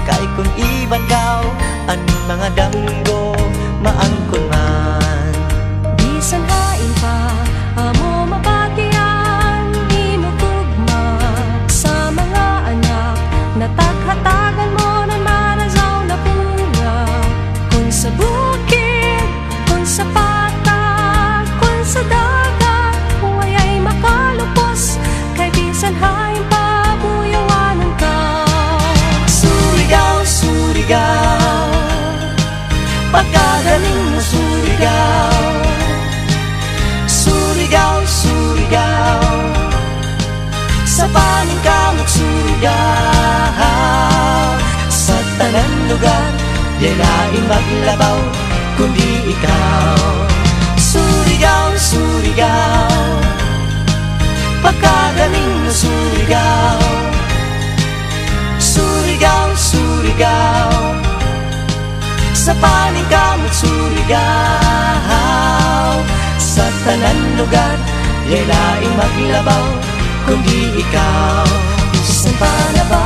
kay kun ibagaw an mga danggo maangkon man. Bisan hain pa amo mabatian, imo tugma sa mga anak na taghatagan mo ng marasaw na bunga. Kung sa bukid, kung sa patag, kung sa dagat, huwayay makalupos kay bisan hain pa buyawanan ka. Surigao, Surigao, pagkagaling mo Surigao. Surigao, Surigao, sa paningkamot Surigao. Sa tanan lugar, di laing maglabaw kundi ikaw. Surigao, Surigao, pagkagaling mo Surigao. Surigao, Surigao, sa paningkamot Surigao. Sa tanan lugar, di laing maglabaw kundi ikaw. Bisan pa na ba